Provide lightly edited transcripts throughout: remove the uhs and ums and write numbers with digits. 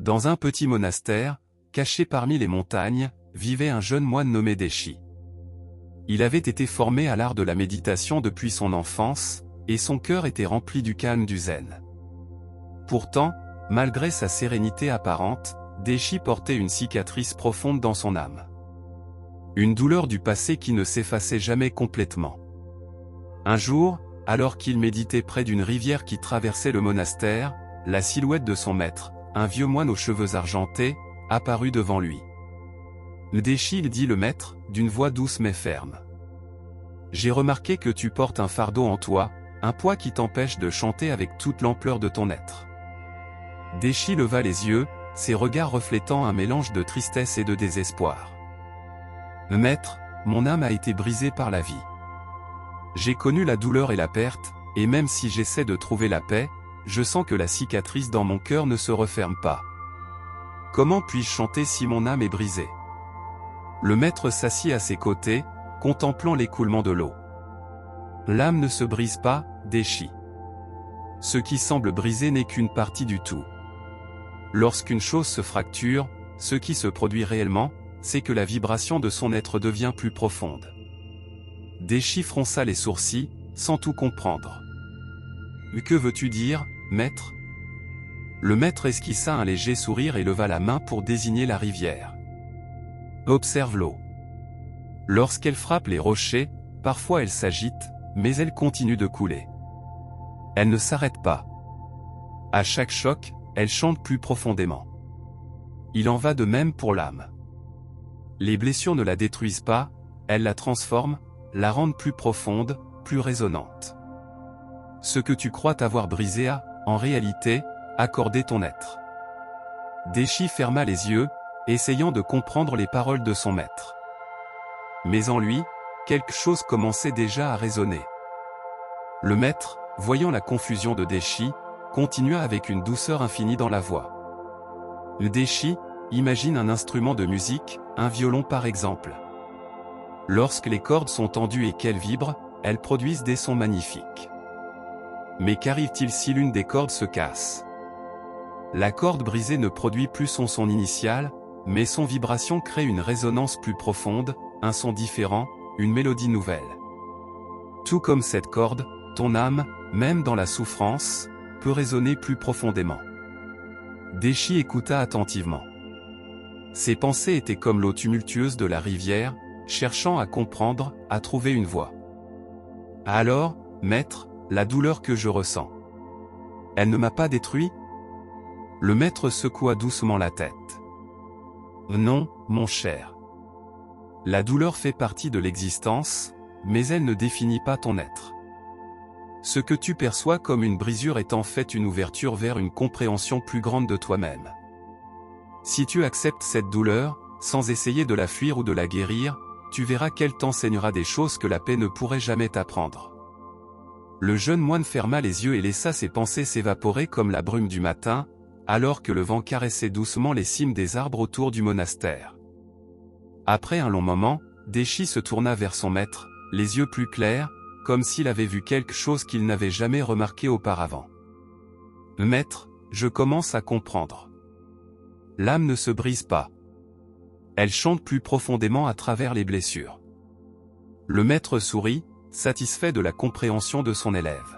Dans un petit monastère, caché parmi les montagnes, vivait un jeune moine nommé Deshi. Il avait été formé à l'art de la méditation depuis son enfance, et son cœur était rempli du calme du zen. Pourtant, malgré sa sérénité apparente, Deshi portait une cicatrice profonde dans son âme. Une douleur du passé qui ne s'effaçait jamais complètement. Un jour, alors qu'il méditait près d'une rivière qui traversait le monastère, la silhouette de son maître, un vieux moine aux cheveux argentés, apparut devant lui. Deshi, dit le maître, d'une voix douce mais ferme. J'ai remarqué que tu portes un fardeau en toi, un poids qui t'empêche de chanter avec toute l'ampleur de ton être. Deshi leva les yeux, ses regards reflétant un mélange de tristesse et de désespoir. Maître, mon âme a été brisée par la vie. J'ai connu la douleur et la perte, et même si j'essaie de trouver la paix, je sens que la cicatrice dans mon cœur ne se referme pas. Comment puis-je chanter si mon âme est brisée? Le maître s'assit à ses côtés, contemplant l'écoulement de l'eau. L'âme ne se brise pas, Deshi. Ce qui semble brisé n'est qu'une partie du tout. Lorsqu'une chose se fracture, ce qui se produit réellement, c'est que la vibration de son être devient plus profonde. Deshi fronça les sourcils, sans tout comprendre. Que veux-tu dire, maître? Le maître esquissa un léger sourire et leva la main pour désigner la rivière. Observe l'eau. Lorsqu'elle frappe les rochers, parfois elle s'agite, mais elle continue de couler. Elle ne s'arrête pas. À chaque choc, elle chante plus profondément. Il en va de même pour l'âme. Les blessures ne la détruisent pas, elles la transforment, la rendent plus profonde, plus résonante. Ce que tu crois t'avoir brisé a, en réalité, accordé ton être. Deshi ferma les yeux, essayant de comprendre les paroles de son maître. Mais en lui, quelque chose commençait déjà à résonner. Le maître, voyant la confusion de Deshi, continua avec une douceur infinie dans la voix. Deshi, imagine un instrument de musique, un violon par exemple. Lorsque les cordes sont tendues et qu'elles vibrent, elles produisent des sons magnifiques. Mais qu'arrive-t-il si l'une des cordes se casse? La corde brisée ne produit plus son son initial, mais son vibration crée une résonance plus profonde, un son différent, une mélodie nouvelle. Tout comme cette corde, ton âme, même dans la souffrance, peut résonner plus profondément. Deshi écouta attentivement. Ses pensées étaient comme l'eau tumultueuse de la rivière, cherchant à comprendre, à trouver une voie. Alors, maître, la douleur que je ressens, elle ne m'a pas détruit? Le maître secoua doucement la tête. Non, mon cher. La douleur fait partie de l'existence, mais elle ne définit pas ton être. Ce que tu perçois comme une brisure est en fait une ouverture vers une compréhension plus grande de toi-même. Si tu acceptes cette douleur, sans essayer de la fuir ou de la guérir, tu verras qu'elle t'enseignera des choses que la paix ne pourrait jamais t'apprendre. Le jeune moine ferma les yeux et laissa ses pensées s'évaporer comme la brume du matin, alors que le vent caressait doucement les cimes des arbres autour du monastère. Après un long moment, Deshi se tourna vers son maître, les yeux plus clairs, comme s'il avait vu quelque chose qu'il n'avait jamais remarqué auparavant. Maître, je commence à comprendre. L'âme ne se brise pas. Elle chante plus profondément à travers les blessures. Le maître sourit, satisfait de la compréhension de son élève.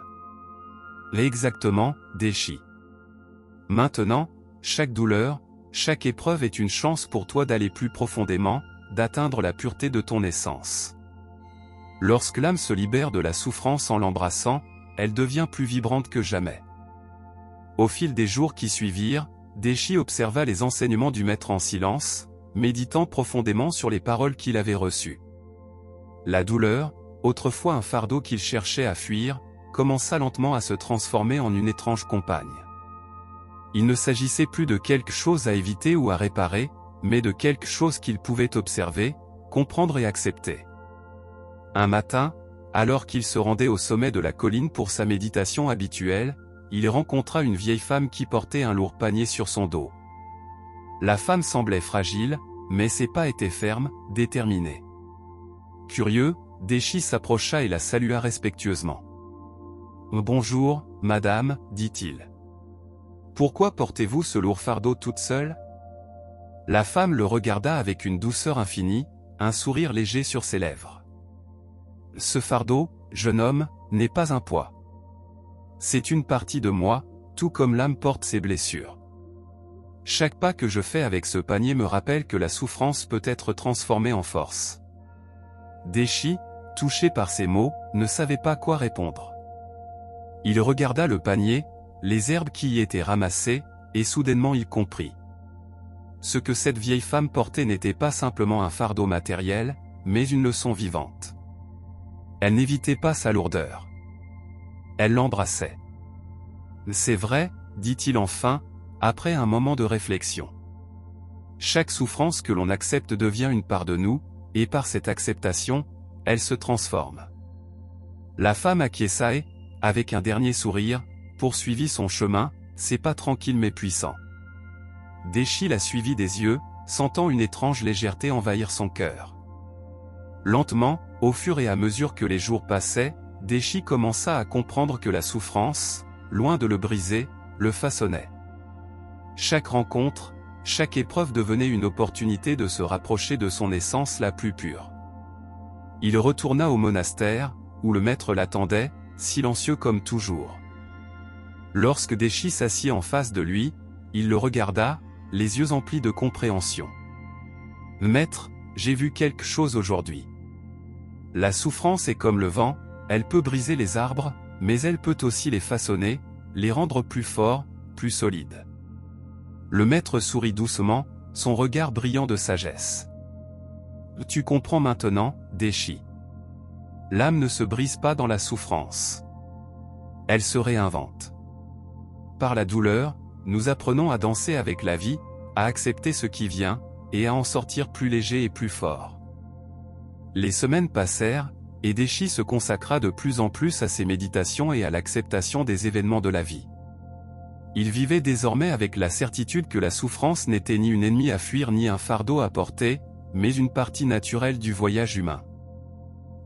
Exactement, Deshi. Maintenant, chaque douleur, chaque épreuve est une chance pour toi d'aller plus profondément, d'atteindre la pureté de ton essence. Lorsque l'âme se libère de la souffrance en l'embrassant, elle devient plus vibrante que jamais. Au fil des jours qui suivirent, Deshi observa les enseignements du maître en silence, méditant profondément sur les paroles qu'il avait reçues. La douleur, autrefois un fardeau qu'il cherchait à fuir, commença lentement à se transformer en une étrange compagne. Il ne s'agissait plus de quelque chose à éviter ou à réparer, mais de quelque chose qu'il pouvait observer, comprendre et accepter. Un matin, alors qu'il se rendait au sommet de la colline pour sa méditation habituelle, il rencontra une vieille femme qui portait un lourd panier sur son dos. La femme semblait fragile, mais ses pas étaient fermes, déterminés. Curieux, Deshi s'approcha et la salua respectueusement. « Bonjour, madame, dit-il. Pourquoi portez-vous ce lourd fardeau toute seule? La femme le regarda avec une douceur infinie, un sourire léger sur ses lèvres. Ce fardeau, jeune homme, n'est pas un poids. C'est une partie de moi, tout comme l'âme porte ses blessures. Chaque pas que je fais avec ce panier me rappelle que la souffrance peut être transformée en force. Deshi, touché par ces mots, ne savait pas quoi répondre. Il regarda le panier, les herbes qui y étaient ramassées, et soudainement il comprit. Ce que cette vieille femme portait n'était pas simplement un fardeau matériel, mais une leçon vivante. Elle n'évitait pas sa lourdeur. Elle l'embrassait. C'est vrai, dit-il enfin, après un moment de réflexion. Chaque souffrance que l'on accepte devient une part de nous, et par cette acceptation, elle se transforme. La femme acquiesça et, avec un dernier sourire, poursuivit son chemin, ses pas tranquilles mais puissants. Deshi la suivit des yeux, sentant une étrange légèreté envahir son cœur. Lentement, au fur et à mesure que les jours passaient, Deshi commença à comprendre que la souffrance, loin de le briser, le façonnait. Chaque rencontre, chaque épreuve devenait une opportunité de se rapprocher de son essence la plus pure. Il retourna au monastère, où le maître l'attendait, silencieux comme toujours. Lorsque Deshi s'assit en face de lui, il le regarda, les yeux emplis de compréhension. « Maître, j'ai vu quelque chose aujourd'hui. La souffrance est comme le vent, elle peut briser les arbres, mais elle peut aussi les façonner, les rendre plus forts, plus solides. » Le maître sourit doucement, son regard brillant de sagesse. « Tu comprends maintenant, Deshi. L'âme ne se brise pas dans la souffrance. Elle se réinvente. Par la douleur, nous apprenons à danser avec la vie, à accepter ce qui vient, et à en sortir plus léger et plus fort. » Les semaines passèrent, et Deshi se consacra de plus en plus à ses méditations et à l'acceptation des événements de la vie. Il vivait désormais avec la certitude que la souffrance n'était ni une ennemie à fuir ni un fardeau à porter, mais une partie naturelle du voyage humain.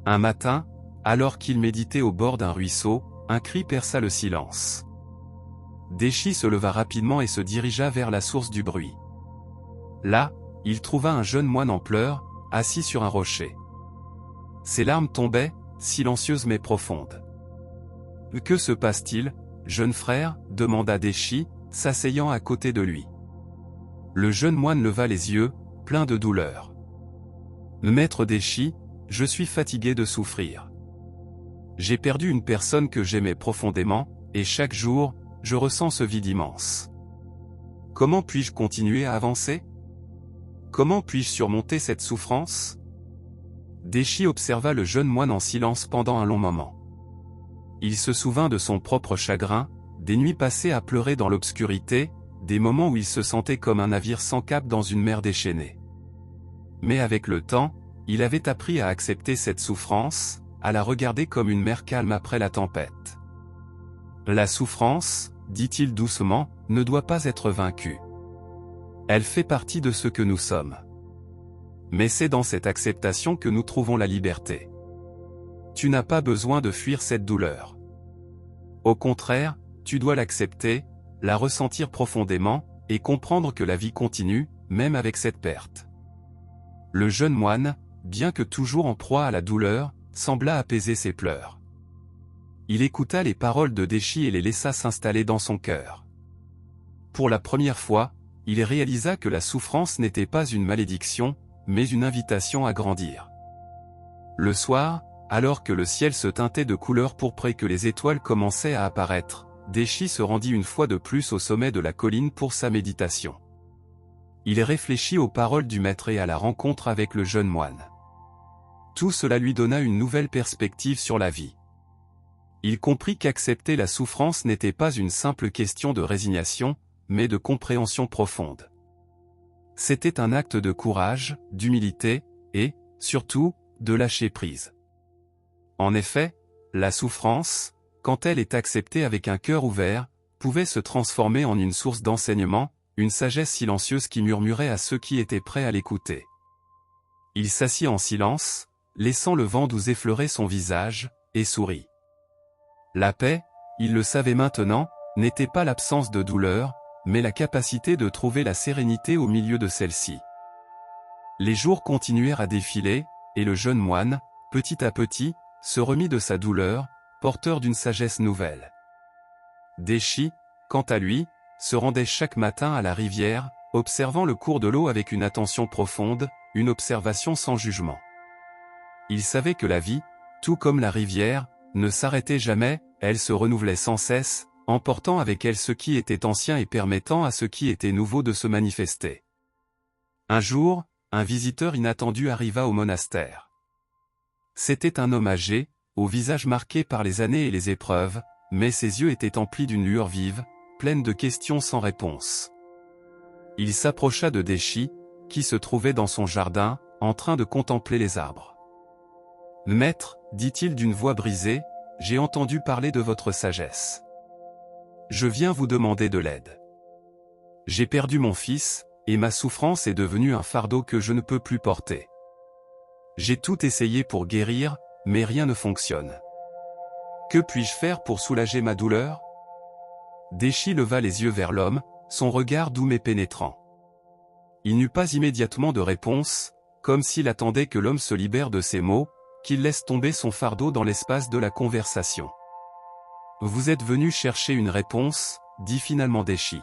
Un matin, alors qu'il méditait au bord d'un ruisseau, un cri perça le silence. Deshi se leva rapidement et se dirigea vers la source du bruit. Là, il trouva un jeune moine en pleurs, assis sur un rocher. Ses larmes tombaient, silencieuses mais profondes. « Que se passe-t-il, jeune frère » demanda Deshi, s'asseyant à côté de lui. Le jeune moine leva les yeux, plein de douleur. « Maître Deshi, je suis fatigué de souffrir. J'ai perdu une personne que j'aimais profondément, et chaque jour, je ressens ce vide immense. Comment puis-je continuer à avancer? Comment puis-je surmonter cette souffrance ?» Deshi observa le jeune moine en silence pendant un long moment. Il se souvint de son propre chagrin, des nuits passées à pleurer dans l'obscurité, des moments où il se sentait comme un navire sans cap dans une mer déchaînée. Mais avec le temps, il avait appris à accepter cette souffrance, à la regarder comme une mer calme après la tempête. La souffrance, dit-il doucement, ne doit pas être vaincue. Elle fait partie de ce que nous sommes. Mais c'est dans cette acceptation que nous trouvons la liberté. Tu n'as pas besoin de fuir cette douleur. Au contraire, tu dois l'accepter, la ressentir profondément, et comprendre que la vie continue, même avec cette perte. Le jeune moine, bien que toujours en proie à la douleur, sembla apaiser ses pleurs. Il écouta les paroles de Deshi et les laissa s'installer dans son cœur. Pour la première fois, il réalisa que la souffrance n'était pas une malédiction, mais une invitation à grandir. Le soir, alors que le ciel se teintait de couleurs pourprées et que les étoiles commençaient à apparaître, Deshi se rendit une fois de plus au sommet de la colline pour sa méditation. Il réfléchit aux paroles du maître et à la rencontre avec le jeune moine. Tout cela lui donna une nouvelle perspective sur la vie. Il comprit qu'accepter la souffrance n'était pas une simple question de résignation, mais de compréhension profonde. C'était un acte de courage, d'humilité, et, surtout, de lâcher prise. En effet, la souffrance, quand elle est acceptée avec un cœur ouvert, pouvait se transformer en une source d'enseignement, une sagesse silencieuse qui murmurait à ceux qui étaient prêts à l'écouter. Il s'assit en silence, laissant le vent doux effleurer son visage, et sourit. La paix, il le savait maintenant, n'était pas l'absence de douleur, mais la capacité de trouver la sérénité au milieu de celle-ci. Les jours continuèrent à défiler, et le jeune moine, petit à petit, se remit de sa douleur, porteur d'une sagesse nouvelle. Deshi, quant à lui, se rendait chaque matin à la rivière, observant le cours de l'eau avec une attention profonde, une observation sans jugement. Il savait que la vie, tout comme la rivière, ne s'arrêtait jamais, elle se renouvelait sans cesse, emportant avec elle ce qui était ancien et permettant à ce qui était nouveau de se manifester. Un jour, un visiteur inattendu arriva au monastère. C'était un homme âgé, au visage marqué par les années et les épreuves, mais ses yeux étaient emplis d'une lueur vive, pleine de questions sans réponse. Il s'approcha de Deshi, qui se trouvait dans son jardin, en train de contempler les arbres. « Maître, dit-il d'une voix brisée, j'ai entendu parler de votre sagesse. Je viens vous demander de l'aide. J'ai perdu mon fils, et ma souffrance est devenue un fardeau que je ne peux plus porter. J'ai tout essayé pour guérir, mais rien ne fonctionne. Que puis-je faire pour soulager ma douleur ?» Deshi leva les yeux vers l'homme, son regard doux mais pénétrant. Il n'eut pas immédiatement de réponse, comme s'il attendait que l'homme se libère de ses mots, qu'il laisse tomber son fardeau dans l'espace de la conversation. « Vous êtes venu chercher une réponse, » dit finalement Deshi.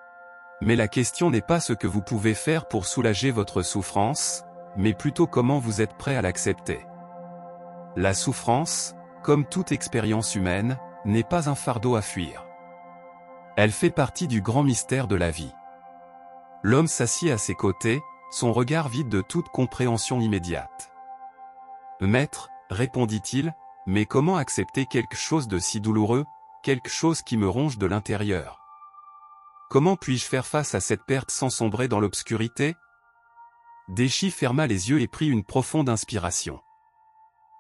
« Mais la question n'est pas ce que vous pouvez faire pour soulager votre souffrance, mais plutôt comment vous êtes prêt à l'accepter. La souffrance, comme toute expérience humaine, n'est pas un fardeau à fuir. Elle fait partie du grand mystère de la vie. » L'homme s'assit à ses côtés, son regard vide de toute compréhension immédiate. « Maître, répondit-il, mais comment accepter quelque chose de si douloureux, quelque chose qui me ronge de l'intérieur? Comment puis-je faire face à cette perte sans sombrer dans l'obscurité ?» Deshi ferma les yeux et prit une profonde inspiration.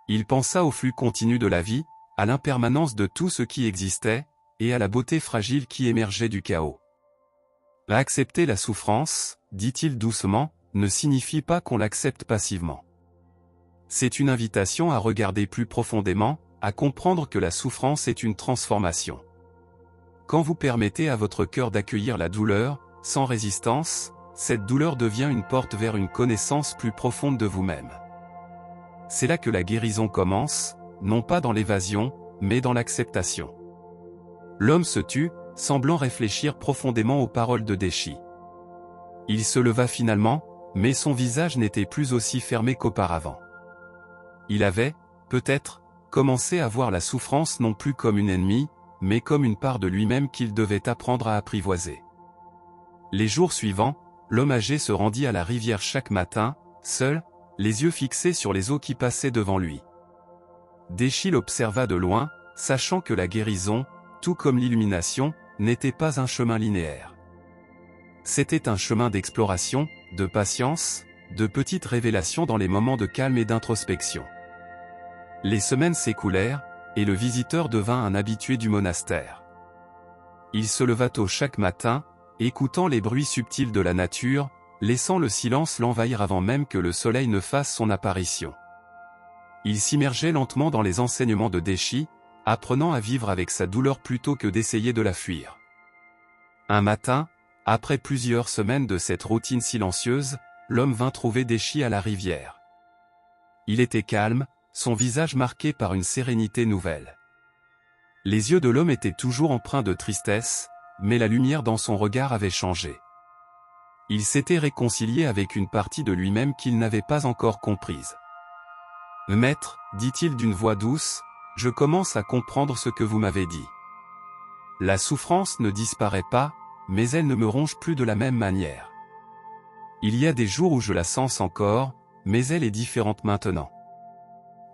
Il pensa au flux continu de la vie, à l'impermanence de tout ce qui existait, et à la beauté fragile qui émergeait du chaos. Accepter la souffrance, dit-il doucement, ne signifie pas qu'on l'accepte passivement. C'est une invitation à regarder plus profondément, à comprendre que la souffrance est une transformation. Quand vous permettez à votre cœur d'accueillir la douleur, sans résistance, cette douleur devient une porte vers une connaissance plus profonde de vous-même. C'est là que la guérison commence, non pas dans l'évasion, mais dans l'acceptation. L'homme se tut, semblant réfléchir profondément aux paroles de Deshi. Il se leva finalement, mais son visage n'était plus aussi fermé qu'auparavant. Il avait, peut-être, commencé à voir la souffrance non plus comme une ennemie, mais comme une part de lui-même qu'il devait apprendre à apprivoiser. Les jours suivants, l'homme âgé se rendit à la rivière chaque matin, seul, les yeux fixés sur les eaux qui passaient devant lui. Deshi l'observa de loin, sachant que la guérison, tout comme l'illumination, n'était pas un chemin linéaire. C'était un chemin d'exploration, de patience, de petites révélations dans les moments de calme et d'introspection. Les semaines s'écoulèrent, et le visiteur devint un habitué du monastère. Il se leva tôt chaque matin, écoutant les bruits subtils de la nature, laissant le silence l'envahir avant même que le soleil ne fasse son apparition. Il s'immergeait lentement dans les enseignements de Deshi, apprenant à vivre avec sa douleur plutôt que d'essayer de la fuir. Un matin, après plusieurs semaines de cette routine silencieuse, l'homme vint trouver Deshi à la rivière. Il était calme, son visage marqué par une sérénité nouvelle. Les yeux de l'homme étaient toujours empreints de tristesse, mais la lumière dans son regard avait changé. Il s'était réconcilié avec une partie de lui-même qu'il n'avait pas encore comprise. « Maître, dit-il d'une voix douce, je commence à comprendre ce que vous m'avez dit. La souffrance ne disparaît pas, mais elle ne me ronge plus de la même manière. Il y a des jours où je la sens encore, mais elle est différente maintenant.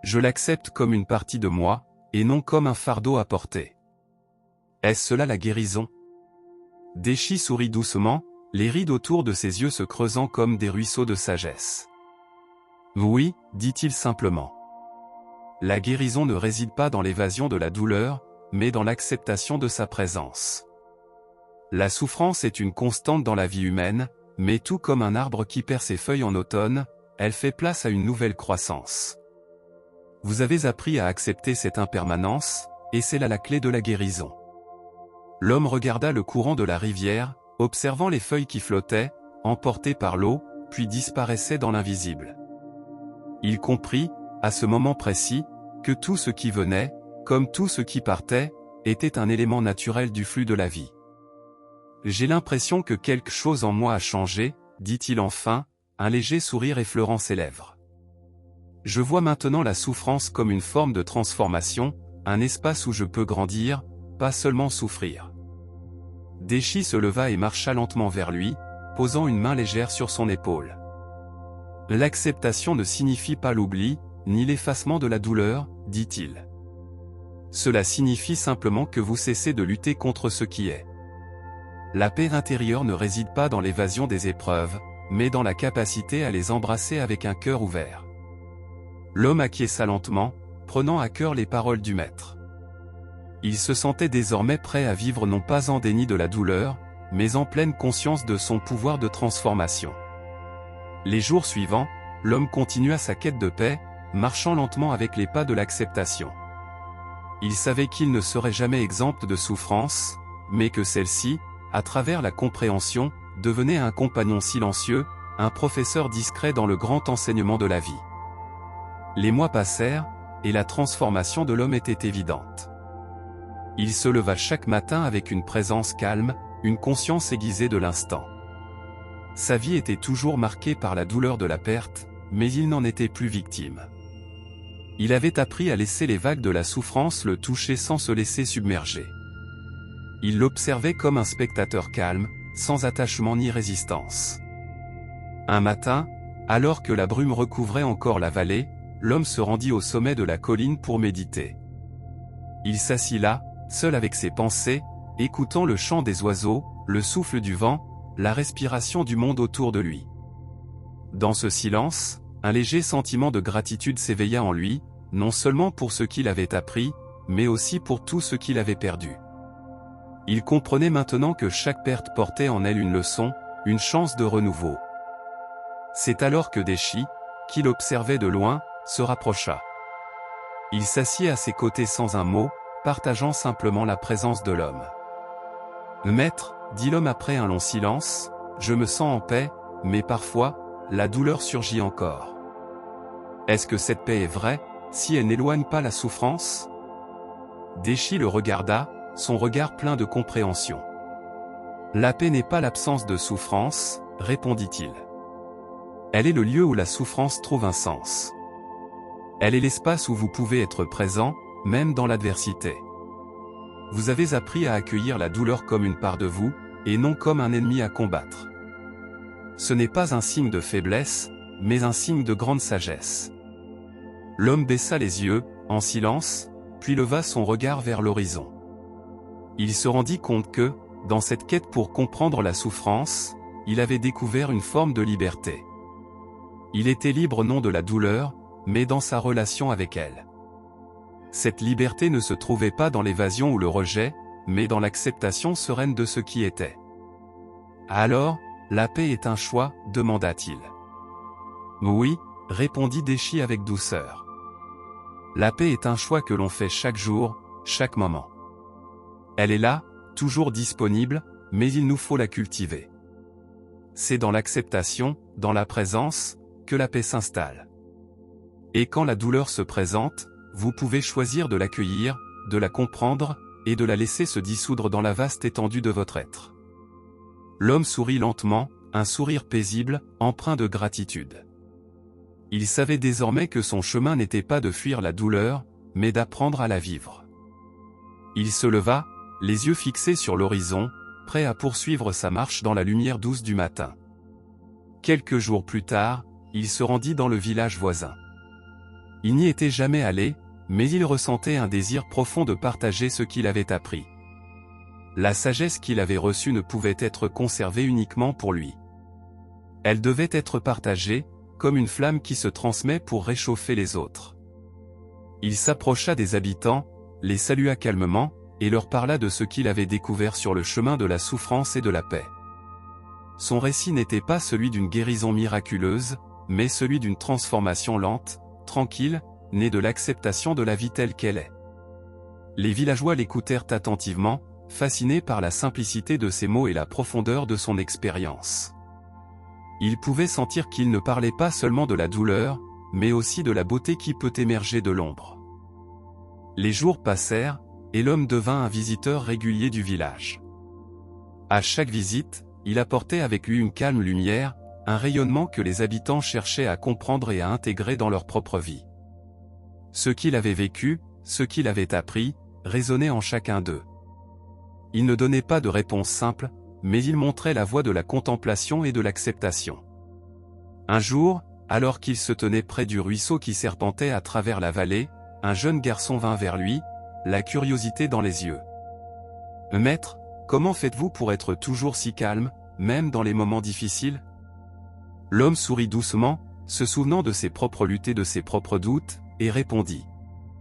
Je l'accepte comme une partie de moi, et non comme un fardeau à porter. Est-ce cela la guérison ?» Deshi sourit doucement, les rides autour de ses yeux se creusant comme des ruisseaux de sagesse. « Oui, dit-il simplement. La guérison ne réside pas dans l'évasion de la douleur, mais dans l'acceptation de sa présence. La souffrance est une constante dans la vie humaine, mais tout comme un arbre qui perd ses feuilles en automne, elle fait place à une nouvelle croissance. Vous avez appris à accepter cette impermanence, et c'est là la clé de la guérison. » L'homme regarda le courant de la rivière, observant les feuilles qui flottaient, emportées par l'eau, puis disparaissaient dans l'invisible. Il comprit, à ce moment précis, que tout ce qui venait, comme tout ce qui partait, était un élément naturel du flux de la vie. « J'ai l'impression que quelque chose en moi a changé, dit-il enfin, un léger sourire effleurant ses lèvres. Je vois maintenant la souffrance comme une forme de transformation, un espace où je peux grandir, pas seulement souffrir. » Deshi se leva et marcha lentement vers lui, posant une main légère sur son épaule. « L'acceptation ne signifie pas l'oubli, ni l'effacement de la douleur, dit-il. Cela signifie simplement que vous cessez de lutter contre ce qui est. La paix intérieure ne réside pas dans l'évasion des épreuves, mais dans la capacité à les embrasser avec un cœur ouvert. » L'homme acquiesça lentement, prenant à cœur les paroles du maître. Il se sentait désormais prêt à vivre non pas en déni de la douleur, mais en pleine conscience de son pouvoir de transformation. Les jours suivants, l'homme continua sa quête de paix, marchant lentement avec les pas de l'acceptation. Il savait qu'il ne serait jamais exempt de souffrance, mais que celle-ci, à travers la compréhension, devenait un compagnon silencieux, un professeur discret dans le grand enseignement de la vie. Les mois passèrent, et la transformation de l'homme était évidente. Il se leva chaque matin avec une présence calme, une conscience aiguisée de l'instant. Sa vie était toujours marquée par la douleur de la perte, mais il n'en était plus victime. Il avait appris à laisser les vagues de la souffrance le toucher sans se laisser submerger. Il l'observait comme un spectateur calme, sans attachement ni résistance. Un matin, alors que la brume recouvrait encore la vallée, l'homme se rendit au sommet de la colline pour méditer. Il s'assit là, seul avec ses pensées, écoutant le chant des oiseaux, le souffle du vent, la respiration du monde autour de lui. Dans ce silence, un léger sentiment de gratitude s'éveilla en lui, non seulement pour ce qu'il avait appris, mais aussi pour tout ce qu'il avait perdu. Il comprenait maintenant que chaque perte portait en elle une leçon, une chance de renouveau. C'est alors que Deshi, qui l'observait de loin, se rapprocha. Il s'assit à ses côtés sans un mot, partageant simplement la présence de l'homme. « Maître, dit l'homme après un long silence, je me sens en paix, mais parfois, la douleur surgit encore. Est-ce que cette paix est vraie, si elle n'éloigne pas la souffrance ?» Deshi le regarda, son regard plein de compréhension. « La paix n'est pas l'absence de souffrance, répondit-il. Elle est le lieu où la souffrance trouve un sens. Elle est l'espace où vous pouvez être présent, même dans l'adversité. Vous avez appris à accueillir la douleur comme une part de vous, et non comme un ennemi à combattre. Ce n'est pas un signe de faiblesse, mais un signe de grande sagesse. » L'homme baissa les yeux, en silence, puis leva son regard vers l'horizon. Il se rendit compte que, dans cette quête pour comprendre la souffrance, il avait découvert une forme de liberté. Il était libre non de la douleur, mais dans sa relation avec elle. Cette liberté ne se trouvait pas dans l'évasion ou le rejet, mais dans l'acceptation sereine de ce qui était. « Alors, la paix est un choix ?» demanda-t-il. « Oui, » répondit Deshi avec douceur. « La paix est un choix que l'on fait chaque jour, chaque moment. Elle est là, toujours disponible, mais il nous faut la cultiver. C'est dans l'acceptation, dans la présence, que la paix s'installe. Et quand la douleur se présente, vous pouvez choisir de l'accueillir, de la comprendre, et de la laisser se dissoudre dans la vaste étendue de votre être. » L'homme sourit lentement, un sourire paisible, empreint de gratitude. Il savait désormais que son chemin n'était pas de fuir la douleur, mais d'apprendre à la vivre. Il se leva, les yeux fixés sur l'horizon, prêt à poursuivre sa marche dans la lumière douce du matin. Quelques jours plus tard, il se rendit dans le village voisin. Il n'y était jamais allé, mais il ressentait un désir profond de partager ce qu'il avait appris. La sagesse qu'il avait reçue ne pouvait être conservée uniquement pour lui. Elle devait être partagée, comme une flamme qui se transmet pour réchauffer les autres. Il s'approcha des habitants, les salua calmement, et leur parla de ce qu'il avait découvert sur le chemin de la souffrance et de la paix. Son récit n'était pas celui d'une guérison miraculeuse, mais celui d'une transformation lente, tranquille, née de l'acceptation de la vie telle qu'elle est. Les villageois l'écoutèrent attentivement, fasciné par la simplicité de ses mots et la profondeur de son expérience. Il pouvait sentir qu'il ne parlait pas seulement de la douleur, mais aussi de la beauté qui peut émerger de l'ombre. Les jours passèrent, et l'homme devint un visiteur régulier du village. À chaque visite, il apportait avec lui une calme lumière, un rayonnement que les habitants cherchaient à comprendre et à intégrer dans leur propre vie. Ce qu'il avait vécu, ce qu'il avait appris, résonnait en chacun d'eux. Il ne donnait pas de réponse simple, mais il montrait la voie de la contemplation et de l'acceptation. Un jour, alors qu'il se tenait près du ruisseau qui serpentait à travers la vallée, un jeune garçon vint vers lui, la curiosité dans les yeux. « Maître, comment faites-vous pour être toujours si calme, même dans les moments difficiles ?» L'homme sourit doucement, se souvenant de ses propres luttes et de ses propres doutes, et répondit.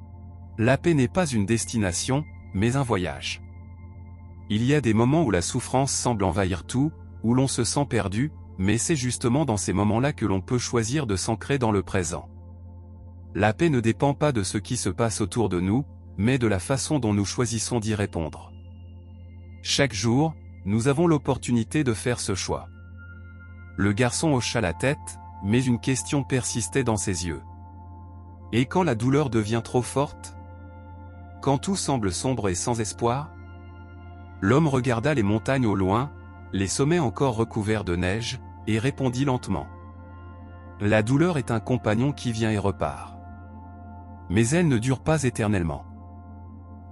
« La paix n'est pas une destination, mais un voyage. Il y a des moments où la souffrance semble envahir tout, où l'on se sent perdu, mais c'est justement dans ces moments-là que l'on peut choisir de s'ancrer dans le présent. La paix ne dépend pas de ce qui se passe autour de nous, mais de la façon dont nous choisissons d'y répondre. Chaque jour, nous avons l'opportunité de faire ce choix. » Le garçon hocha la tête, mais une question persistait dans ses yeux. « Et quand la douleur devient trop forte? Quand tout semble sombre et sans espoir ?» L'homme regarda les montagnes au loin, les sommets encore recouverts de neige, et répondit lentement. « La douleur est un compagnon qui vient et repart. Mais elle ne dure pas éternellement.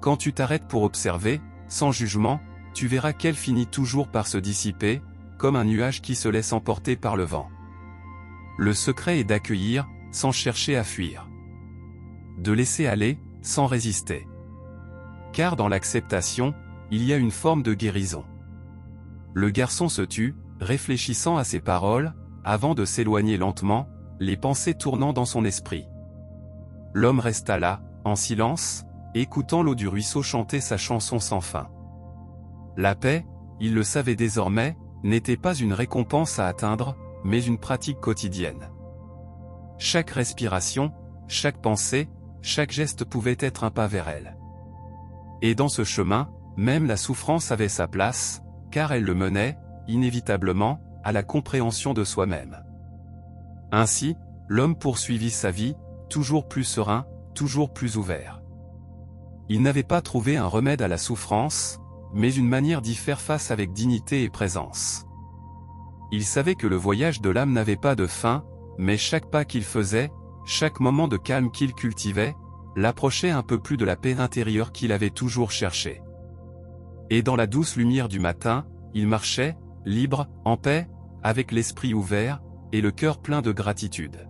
Quand tu t'arrêtes pour observer, sans jugement, tu verras qu'elle finit toujours par se dissiper, comme un nuage qui se laisse emporter par le vent. Le secret est d'accueillir, sans chercher à fuir. De laisser aller, sans résister. Car dans l'acceptation, il y a une forme de guérison. » Le garçon se tut, réfléchissant à ces paroles, avant de s'éloigner lentement, les pensées tournant dans son esprit. L'homme resta là, en silence, écoutant l'eau du ruisseau chanter sa chanson sans fin. La paix, il le savait désormais, n'était pas une récompense à atteindre, mais une pratique quotidienne. Chaque respiration, chaque pensée, chaque geste pouvait être un pas vers elle. Et dans ce chemin, même la souffrance avait sa place, car elle le menait, inévitablement, à la compréhension de soi-même. Ainsi, l'homme poursuivit sa vie, toujours plus serein, toujours plus ouvert. Il n'avait pas trouvé un remède à la souffrance, mais une manière d'y faire face avec dignité et présence. Il savait que le voyage de l'âme n'avait pas de fin, mais chaque pas qu'il faisait, chaque moment de calme qu'il cultivait, l'approchait un peu plus de la paix intérieure qu'il avait toujours cherchée. Et dans la douce lumière du matin, il marchait, libre, en paix, avec l'esprit ouvert, et le cœur plein de gratitude.